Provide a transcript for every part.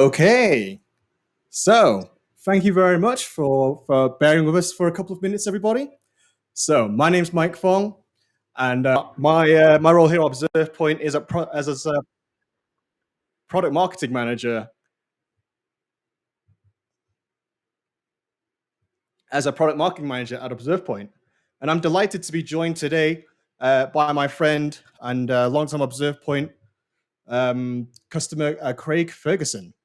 Okay, so thank you very much for bearing with us for a couple of minutes, everybody. So my name's Mike Fong, and my role here at ObservPoint is as a product marketing manager. As a product marketing manager at ObservPoint, and I'm delighted to be joined today by my friend and longtime ObservPoint customer Craig Ferguson.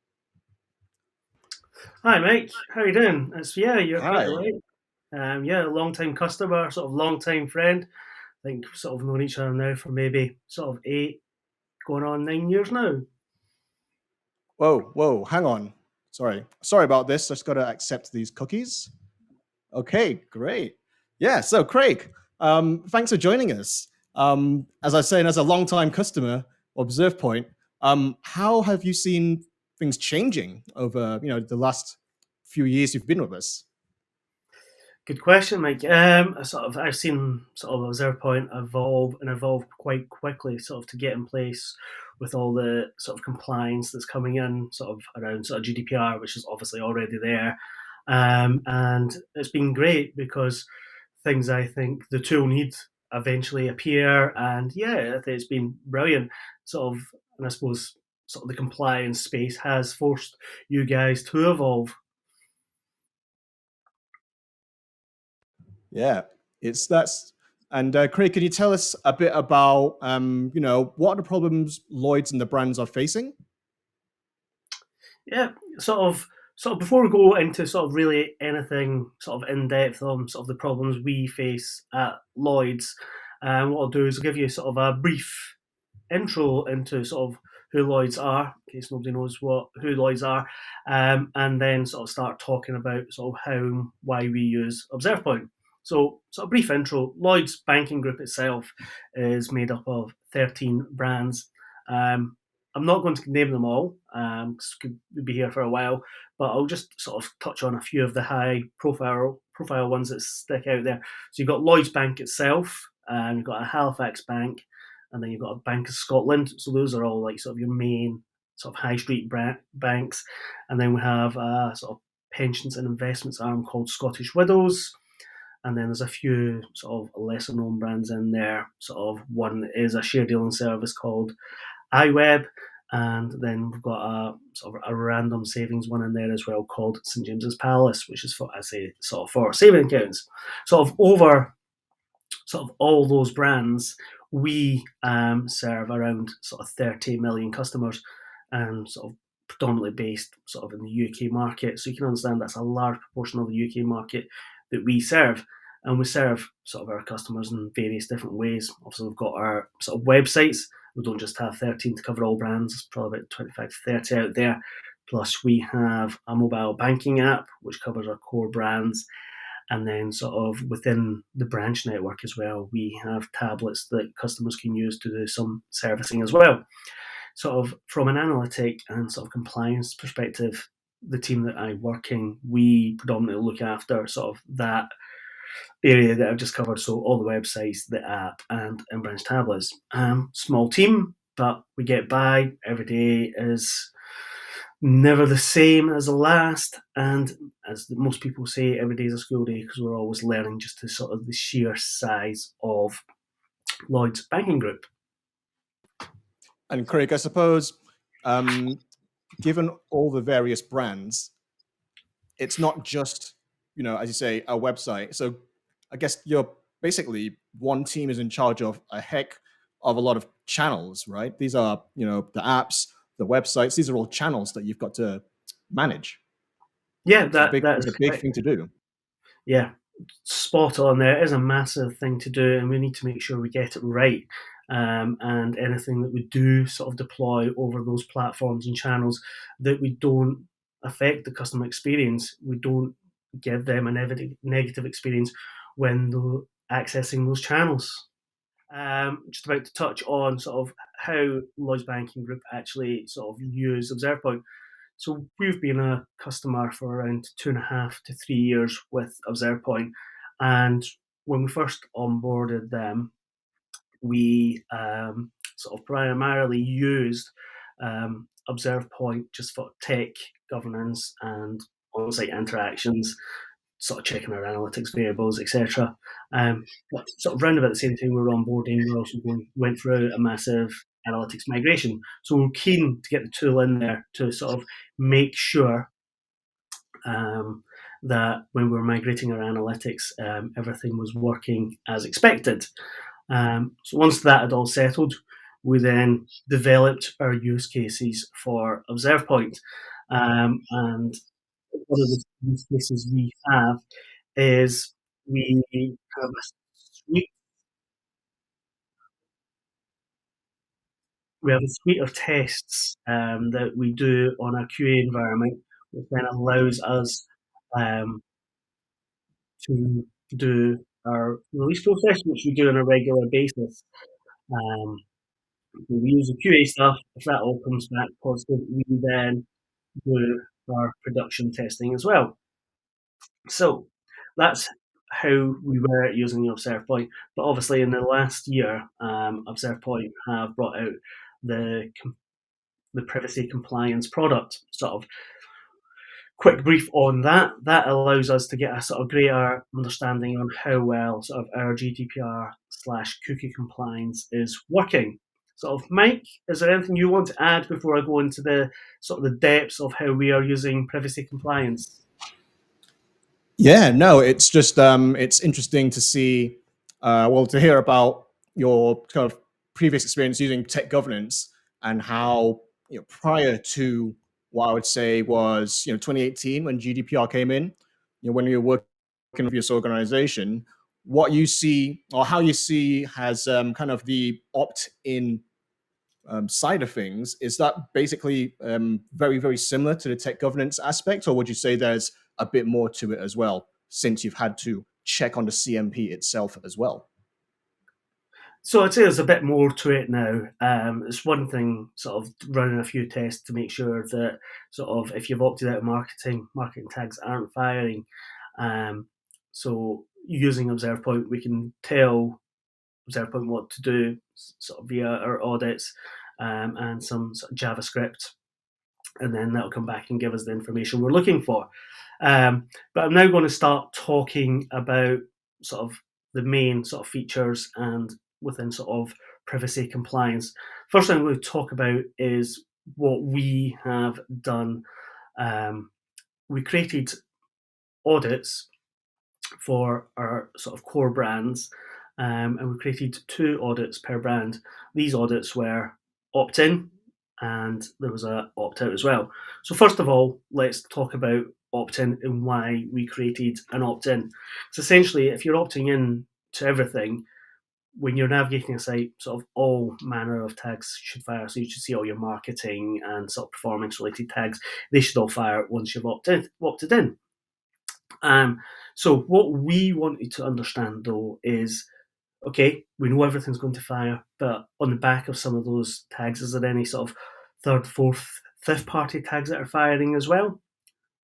Hi, Mike. How you doing? You're quite Hi. right. A long time customer, sort of long time friend. I think sort of known each other now for maybe sort of 8, going on 9 years now. Whoa, hang on. Sorry about this. Just got to accept these cookies. Okay, great. Yeah, so Craig, thanks for joining us. As I was saying, as a long-time customer, ObservePoint, how have you seen things changing over the last few years you've been with us? Good question, Mike. I've seen sort of ObservePoint evolve quite quickly, sort of to get in place with all the sort of compliance that's coming in, sort of around sort of GDPR, which is obviously already there. And it's been great because things I think the tool needs eventually appear. And yeah, I think it's been brilliant. Sort of, and I suppose sort of the compliance space has forced you guys to evolve. Yeah, it's that's and Craig, can you tell us a bit about what are the problems Lloyds and the brands are facing? Yeah, sort of before we go into sort of really anything sort of in depth on sort of the problems we face at Lloyd's, what I'll do is I'll give you sort of a brief intro into sort of who Lloyd's are, in case nobody knows who Lloyd's are, and then sort of start talking about sort of why we use ObservePoint. So, sort of brief intro. Lloyd's banking group itself is made up of 13 brands. Um, I'm not going to name them all, because we'd be here for a while, but I'll just sort of touch on a few of the high profile ones that stick out there. So you've got Lloyd's Bank itself, you've got a Halifax Bank, and then you've got a Bank of Scotland. So those are all like sort of your main sort of high street banks. And then we have a sort of pensions and investments arm called Scottish Widows. And then there's a few sort of lesser known brands in there. Sort of one is a share dealing service called iWeb, and then we've got a sort of a random savings one in there as well called St James's Palace, which is for I say sort of for saving accounts. Sort of over sort of all those brands, we serve around sort of 30 million customers, and sort of predominantly based sort of in the UK market. So you can understand that's a large proportion of the UK market that we serve. And we serve sort of our customers in various different ways. Obviously, we've got our sort of websites. We don't just have 13 to cover all brands. There's probably about 25 to 30 out there. Plus, we have a mobile banking app, which covers our core brands. And then, sort of within the branch network as well, we have tablets that customers can use to do some servicing as well. Sort of from an analytic and sort of compliance perspective, the team that I work in, we predominantly look after sort of that area that I've just covered. So all the websites, the app, and in-branch tablets. Small team, but we get by. Every day is never the same as the last. And as most people say, every day is a school day because we're always learning just to sort of the sheer size of Lloyd's banking group. And Craig, I suppose, given all the various brands, it's not just as you say, a website. So I guess you're basically one team is in charge of a heck of a lot of channels, right? These are the apps, the websites. These are all channels that you've got to manage. Yeah, It's a that big, that it's is a big correct. thing to do. Yeah, spot on there. It is a massive thing to do, and we need to make sure we get it right. And anything that we do sort of deploy over those platforms and channels, that we don't affect the customer experience. We don't give them a negative experience when they're accessing those channels. Just about to touch on sort of how Lloyds Banking Group actually sort of use ObservePoint. So we've been a customer for around 2.5 to 3 years with ObservePoint, and when we first onboarded them, we sort of primarily used ObservPoint just for tech governance and on-site interactions, sort of checking our analytics variables, etc. But sort of round about the same time we were onboarding, we also went through a massive analytics migration. So we're keen to get the tool in there to sort of make sure that when we were migrating our analytics, everything was working as expected. So once that had all settled, we then developed our use cases for ObservPoint. And one of the use cases we have is we have a suite, we have a suite of tests that we do on a QA environment, which then allows us um, to do our release process, which we do on a regular basis. Um, we use the QA stuff. If that all comes back positive, we then do our production testing as well. So that's how we were using the ObservePoint. But obviously, in the last year, ObservePoint have brought out the privacy compliance product. Sort of quick brief on that. That allows us to get a sort of greater understanding on how well sort of our GDPR/cookie compliance is working. Sort of, Mike, is there anything you want to add before I go into the sort of the depths of how we are using privacy compliance? Yeah, no, it's just it's interesting to see, well, to hear about your kind of previous experience using tech governance and how, prior to what I would say was 2018 when GDPR came in, when you were working with this organization, what you see or how you see has kind of the opt-in side of things. Is that basically very, very similar to the tech governance aspect, or would you say there's a bit more to it as well, since you've had to check on the CMP itself as well? So I'd say there's a bit more to it now. It's one thing sort of running a few tests to make sure that sort of if you've opted out of marketing tags aren't firing. So using ObservePoint, we can tell ObservePoint what to do sort of via our audits and some sort of JavaScript, and then that'll come back and give us the information we're looking for. But I'm now going to start talking about sort of the main sort of features and within sort of privacy compliance. First thing I'm going to talk about is what we have done. We created audits for our sort of core brands, and we created 2 audits per brand. These audits were opt-in and there was a opt-out as well. So first of all, let's talk about opt-in and why we created an opt-in. So essentially, if you're opting in to everything, when you're navigating a site, sort of all manner of tags should fire. So you should see all your marketing and sort of performance-related tags. They should all fire once you've opted in. So what we wanted to understand though is, okay, we know everything's going to fire, but on the back of some of those tags, is there any sort of third, fourth, fifth party tags that are firing as well?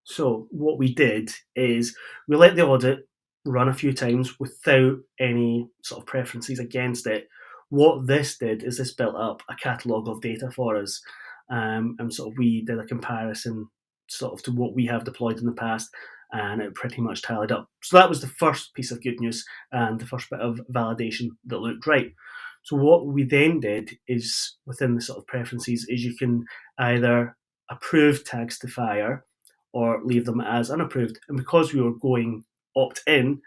So what we did is we let the audit run a few times without any sort of preferences against it. What this did is this built up a catalogue of data for us, and sort of we did a comparison sort of to what we have deployed in the past, and it pretty much tallied up. So that was the first piece of good news and the first bit of validation that looked right. So what we then did is within the sort of preferences is you can either approve tags to fire or leave them as unapproved. And because we were going opt-in,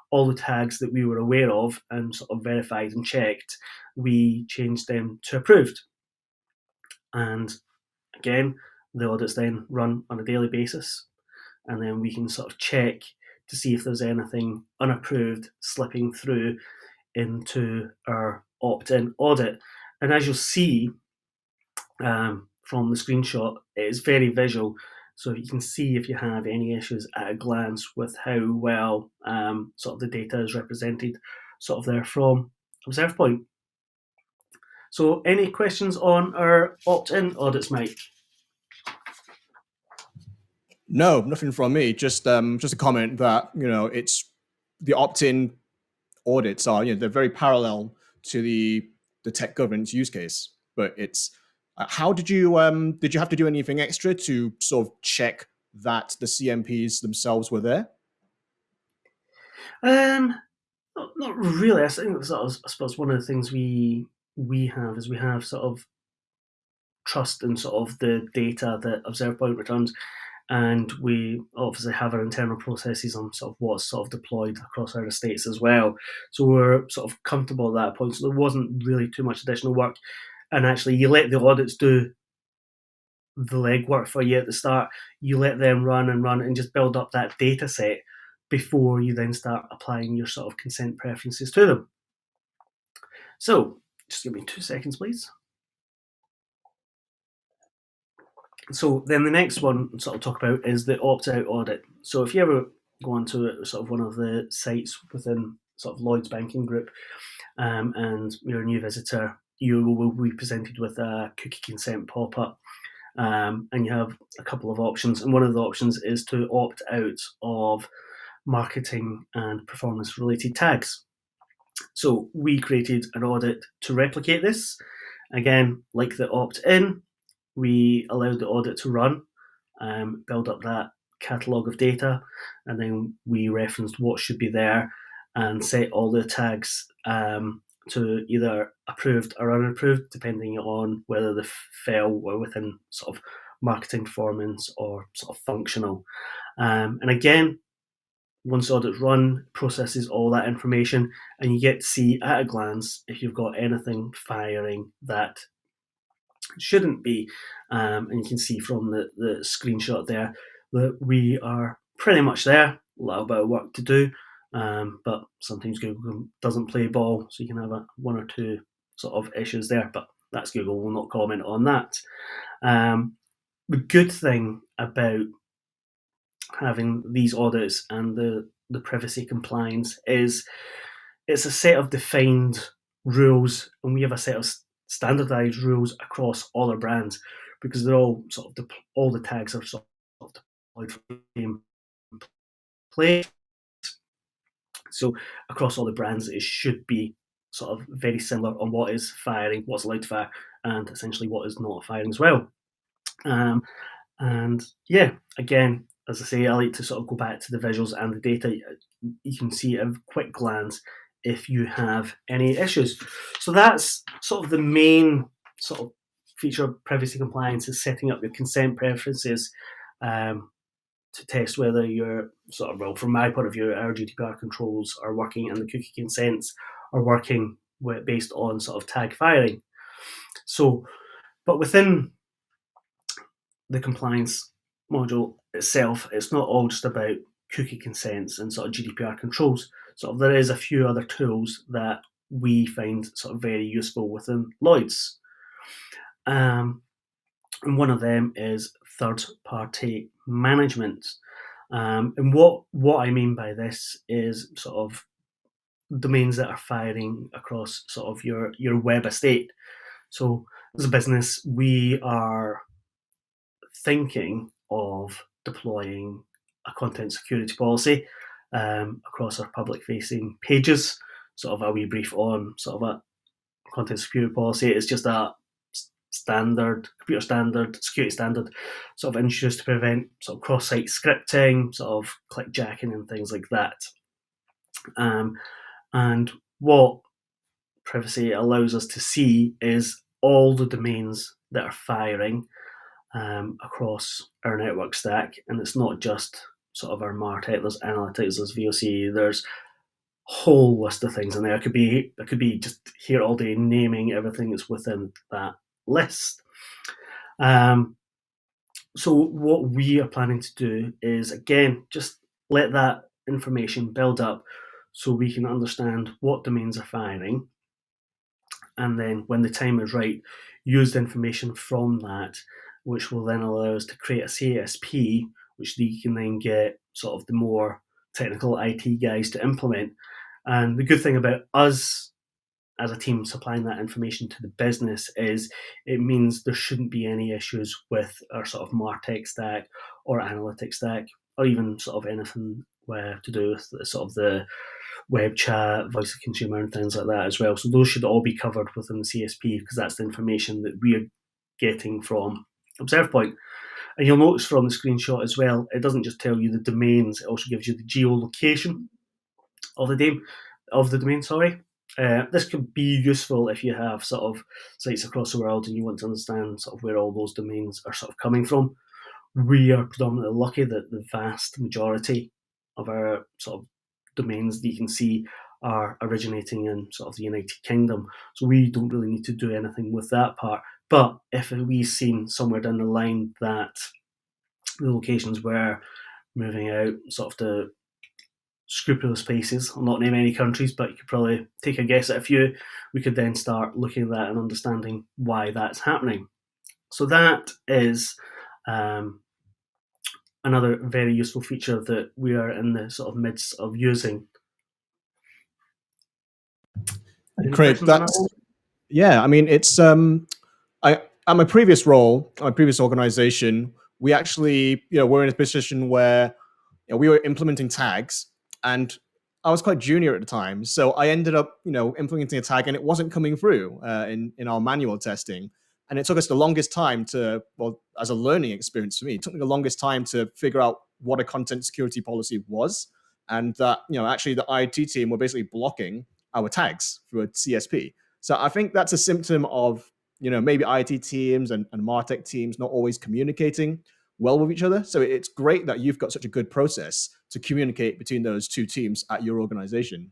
all the tags that we were aware of and sort of verified and checked, we changed them to approved. And again, the audits then run on a daily basis, and then we can sort of check to see if there's anything unapproved slipping through into our opt-in audit. And as you'll see from the screenshot, it is very visual. So you can see if you have any issues at a glance with how well sort of the data is represented sort of there from ObservePoint. So any questions on our opt-in audits, Mike? No, nothing from me. Just a comment that it's the opt-in audits are they're very parallel to the tech governance use case, but it's How did you have to do anything extra to sort of check that the CMPs themselves were there? Not really. I think sort of, I suppose one of the things we have is we have sort of trust in sort of the data that ObservPoint returns, and we obviously have our internal processes on sort of what's sort of deployed across our estates as well. So we're sort of comfortable at that point. So there wasn't really too much additional work, and actually you let the audits do the legwork for you at the start. You let them run and just build up that data set before you then start applying your sort of consent preferences to them. So just give me 2 seconds, please. So then the next one I'll sort of talk about is the opt-out audit. So if you ever go onto sort of one of the sites within sort of Lloyds banking group, and you're a new visitor, you will be presented with a cookie consent pop-up, and you have a couple of options. And one of the options is to opt out of marketing and performance-related tags. So we created an audit to replicate this. Again, like the opt-in, we allowed the audit to run, build up that catalogue of data, and then we referenced what should be there and set all the tags to either approved or unapproved, depending on whether they fell within sort of marketing performance or sort of functional. And again, once the audit's run, processes all that information, and you get to see at a glance if you've got anything firing that shouldn't be. And you can see from the screenshot there that we are pretty much there. A little bit of work to do, but sometimes Google doesn't play ball, so you can have one or two sort of issues there, but that's Google. We'll not comment on that. The good thing about having these audits and the privacy compliance is it's a set of defined rules, and we have a set of standardized rules across all our brands, because they're all sort of all the tags are sort of deployed for the same place. So across all the brands, it should be sort of very similar on what is firing, what's allowed to fire, and essentially what is not firing as well. And yeah, again, as I say, I like to sort of go back to the visuals and the data. You can see at a quick glance if you have any issues. So that's sort of the main sort of feature of privacy compliance, is setting up your consent preferences to test whether you're sort of, well, from my point of view, our GDPR controls are working and the cookie consents are working based on sort of tag firing. So, but within the compliance module itself, it's not all just about cookie consents and sort of GDPR controls. Sort of there is a few other tools that we find sort of very useful within Lloyds. And one of them is third-party management. And what I mean by this is sort of domains that are firing across sort of your web estate. So as a business, we are thinking of deploying a content security policy across our public-facing pages. Sort of a wee brief on sort of a content security policy. It's just a standard, computer standard, security standard, sort of introduced to prevent sort of cross-site scripting, sort of clickjacking and things like that. And what privacy allows us to see is all the domains that are firing across our network stack, and it's not just sort of our MarTech. There's analytics, there's VOC, there's a whole list of things in there. I could be just here all day naming everything that's within that list. So what we are planning to do is, again, just let that information build up so we can understand what domains are firing, and then when the time is right, use the information from that, which will then allow us to create a CSP, which you can then get sort of the more technical IT guys to implement. And the good thing about us as a team supplying that information to the business is it means there shouldn't be any issues with our sort of MarTech stack or analytics stack, or even sort of anything to do with the, sort of the web chat, voice of consumer and things like that as well. So those should all be covered within the CSP, because that's the information that we're getting from ObservPoint. And you'll notice from the screenshot as well, it doesn't just tell you the domains, it also gives you the geolocation of the domain. This could be useful if you have sort of sites across the world and you want to understand sort of where all those domains are sort of coming from. We are predominantly lucky that the vast majority of our sort of domains that you can see are originating in sort of the United Kingdom. So we don't really need to do anything with that part. But if we've seen somewhere down the line that the locations were moving out sort of to scrupulous places, I'll not name any countries, but you could probably take a guess at a few, we could then start looking at that and understanding why that's happening. So that is another very useful feature that we are in the sort of midst of using. Craig, yeah. I mean, it's at my previous role, my previous organization, we actually, we're in a position where we were implementing tags, and I was quite junior at the time, so I ended up, implementing a tag, and it wasn't coming through in our manual testing, and it took us the longest time as a learning experience for me, it took me the longest time to figure out what a content security policy was, and that, actually the IT team were basically blocking our tags through a CSP. So I think that's a symptom of, maybe IT teams and MarTech teams not always communicating well with each other. So it's great that you've got such a good process to communicate between those two teams at your organization.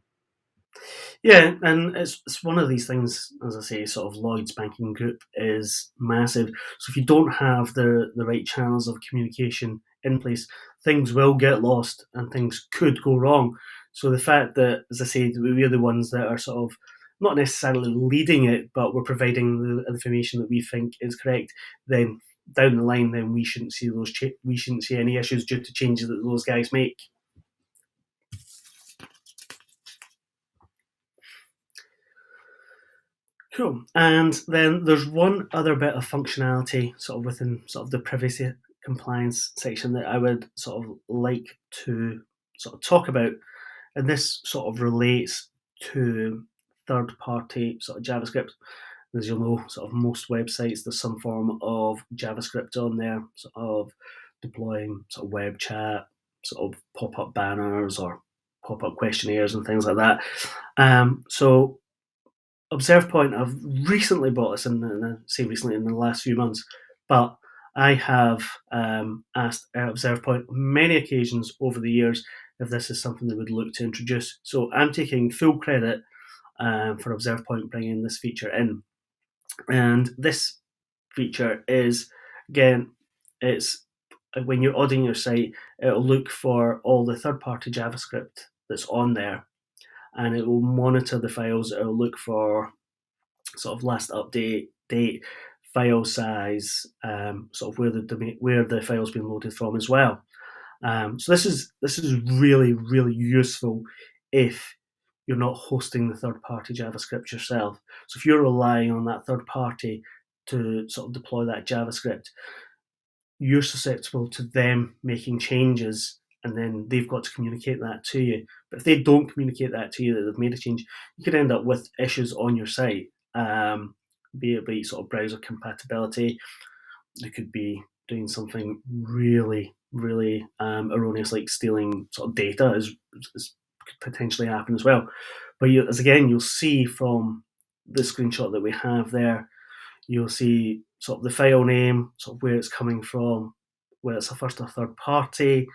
Yeah, and it's one of these things, as I say, sort of Lloyds banking group is massive. So if you don't have the right channels of communication in place, things will get lost and things could go wrong. So the fact that, as I say, we're the ones that are sort of not necessarily leading it, but we're providing the information that we think is correct, then down the line, then we shouldn't see we shouldn't see any issues due to changes that those guys make. Cool. And then there's one other bit of functionality sort of within sort of the privacy compliance section that I would sort of like to sort of talk about. And this sort of relates to third-party sort of JavaScript. As you'll know, sort of most websites, there's some form of JavaScript on there, sort of deploying sort of web chat, sort of pop-up banners or pop-up questionnaires and things like that. So ObservePoint have recently bought us, and I say recently in the last few months, but I have asked ObservePoint many occasions over the years if this is something they would look to introduce. So I'm taking full credit for ObservePoint bringing this feature in. And this feature is, again, it's when you're auditing your site, it'll look for all the third-party JavaScript that's on there, and it will monitor the files. It will look for sort of last update, date, file size, sort of where the file's been loaded from as well. So this is really, really useful if you're not hosting the third-party JavaScript yourself. So if you're relying on that third party to sort of deploy that JavaScript, you're susceptible to them making changes, and then they've got to communicate that to you. But if they don't communicate that to you, that they've made a change, you could end up with issues on your site, be it by sort of browser compatibility. They could be doing something really, really erroneous, like stealing sort of data, could potentially happen as well. But you'll see from the screenshot that we have there, you'll see sort of the file name, sort of where it's coming from, whether it's a first or third party,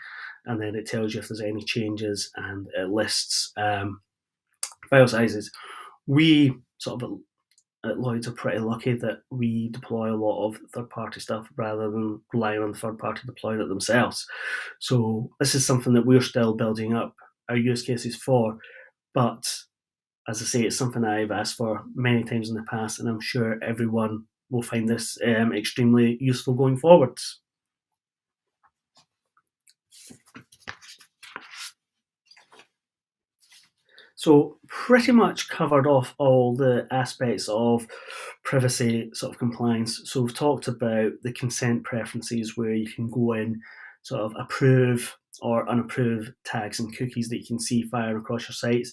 and then it tells you if there's any changes, and it lists file sizes. We sort of at Lloyds are pretty lucky that we deploy a lot of third-party stuff rather than relying on the third-party deploying it themselves. So this is something that we're still building up our use cases for, but as I say, it's something I've asked for many times in the past, and I'm sure everyone will find this extremely useful going forwards. So pretty much covered off all the aspects of privacy sort of compliance. So we've talked about the consent preferences, where you can go in, sort of approve or unapprove tags and cookies that you can see firing across your sites,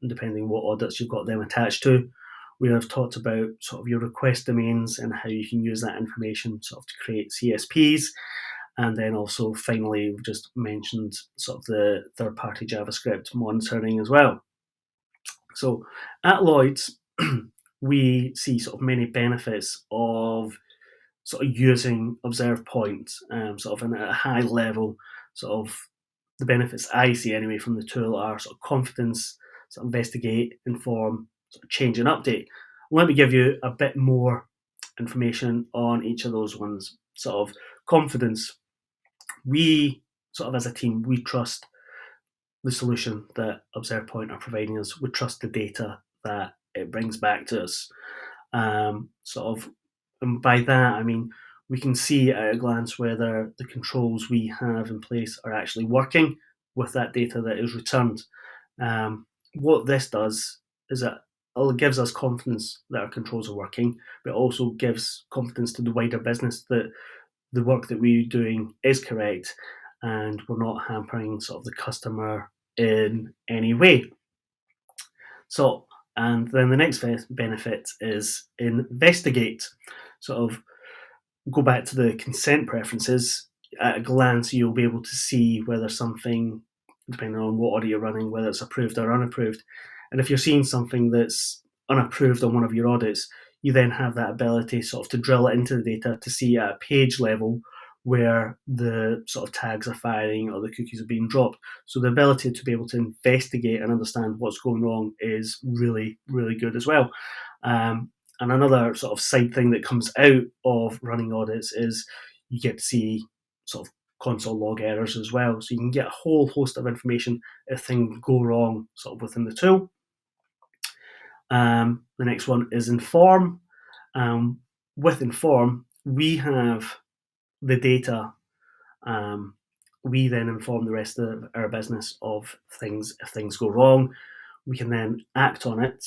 depending what audits you've got them attached to. We have talked about sort of your request domains and how you can use that information sort of to create CSPs. And then also, finally, we've just mentioned sort of the third-party JavaScript monitoring as well. So at Lloyds, we see sort of many benefits of sort of using ObservPoint, sort of at a high level. Sort of the benefits I see anyway from the tool are sort of confidence, sort of investigate, inform, sort of change and update. Let me give you a bit more information on each of those ones. Sort of confidence. We sort of as a team, we trust the solution that ObservePoint are providing us. We trust the data that it brings back to us. Sort of, and by that I mean we can see at a glance whether the controls we have in place are actually working with that data that is returned. What this does is that it gives us confidence that our controls are working, but it also gives confidence to the wider business that the work that we're doing is correct and we're not hampering sort of the customer in any way. So, and then the next benefit is investigate. Sort of go back to the consent preferences. At a glance, you'll be able to see whether something, depending on what audit you're running, whether it's approved or unapproved. And if you're seeing something that's unapproved on one of your audits, you then have that ability sort of to drill it into the data to see at a page level where the sort of tags are firing or the cookies are being dropped. So the ability to be able to investigate and understand what's going wrong is really, really good as well. And another sort of side thing that comes out of running audits is you get to see sort of console log errors as well. So you can get a whole host of information if things go wrong sort of within the tool. The next one is inform. With inform, we have the data. We then inform the rest of our business of things. If things go wrong, we can then act on it.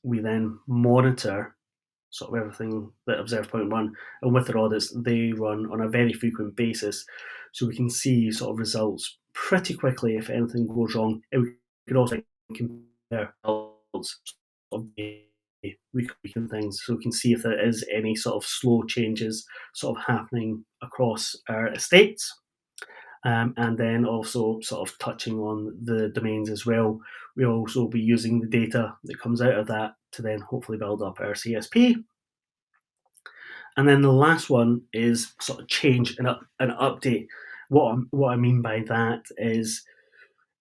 We then monitor sort of everything that ObservePoint run, and with their audits, they run on a very frequent basis, so we can see sort of results pretty quickly if anything goes wrong, and we can also compare results of the weekly things, so we can see if there is any sort of slow changes sort of happening across our estates. And then also sort of touching on the domains as well, we'll also be using the data that comes out of that to then hopefully build up our CSP. And then the last one is sort of change and update. What I mean by that is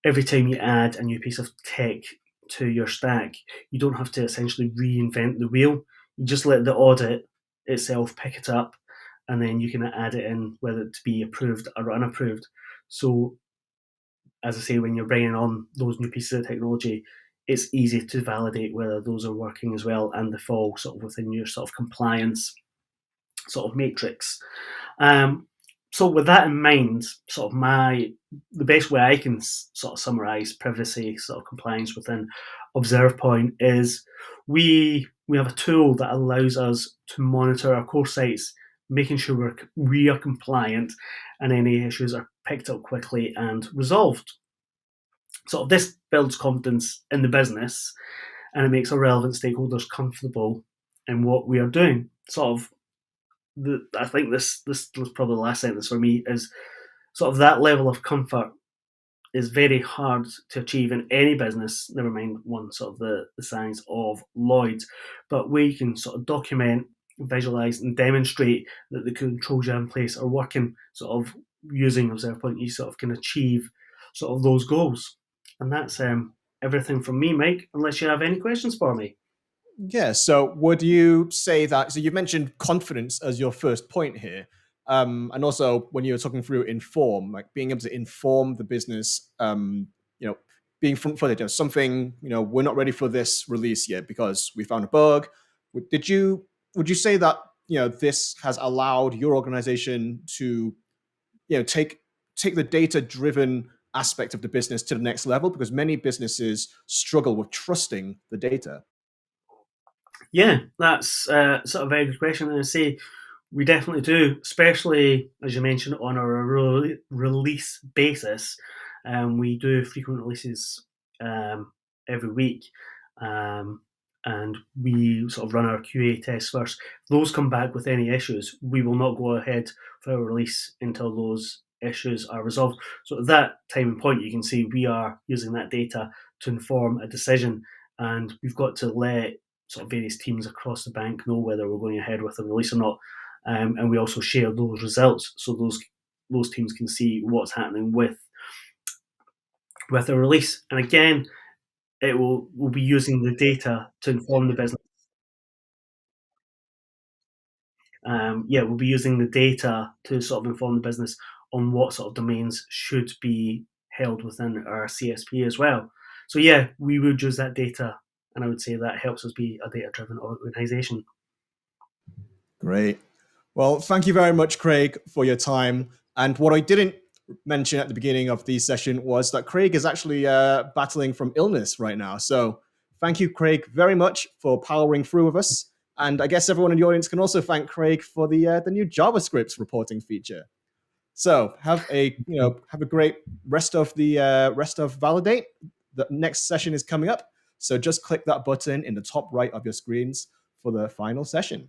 every time you add a new piece of tech to your stack, you don't have to essentially reinvent the wheel. You just let the audit itself pick it up, and then you can add it in, whether it be approved or unapproved. So, as I say, when you're bringing on those new pieces of technology, it's easy to validate whether those are working as well, and they fall sort of within your sort of compliance sort of matrix. So with that in mind, sort of the best way I can sort of summarize privacy sort of compliance within ObservePoint is we have a tool that allows us to monitor our core sites, making sure we are compliant and any issues are picked up quickly and resolved. So this builds confidence in the business, and it makes our relevant stakeholders comfortable in what we are doing. Sort of I think this was probably the last sentence for me, is sort of that level of comfort is very hard to achieve in any business, never mind one sort of the size of Lloyds. But we can sort of document, visualize, and demonstrate that the controls you have in place are working, sort of using ObservePoint, you sort of can achieve sort of those goals. And that's everything from me, Mike, unless you have any questions for me. Yeah. So would you say that? So you mentioned confidence as your first point here, and also when you were talking through inform, like being able to inform the business, being front-footed. Something, we're not ready for this release yet because we found a bug. Would you say that this has allowed your organization to take the data-driven aspect of the business to the next level? Because many businesses struggle with trusting the data. Yeah, that's sort of a very good question. And I say we definitely do, especially as you mentioned on a release basis. We do frequent releases every week, and we sort of run our QA tests first. If those come back with any issues, we will not go ahead for our release until those issues are resolved. So at that time and point, you can see we are using that data to inform a decision, and we've got to let sort of various teams across the bank know whether we're going ahead with a release or not. And we also share those results, so those teams can see what's happening with a release. And again, we'll be using the data to inform the business. We'll be using the data to sort of inform the business on what sort of domains should be held within our CSP as well. So yeah, we would use that data, and I would say that helps us be a data-driven organization. Great. Well, thank you very much, Craig, for your time. And what I didn't mention at the beginning of the session was that Craig is actually battling from illness right now. So thank you, Craig, very much for powering through with us. And I guess everyone in the audience can also thank Craig for the new JavaScript reporting feature. So have a great rest of Validate. The next session is coming up. So just click that button in the top right of your screens for the final session.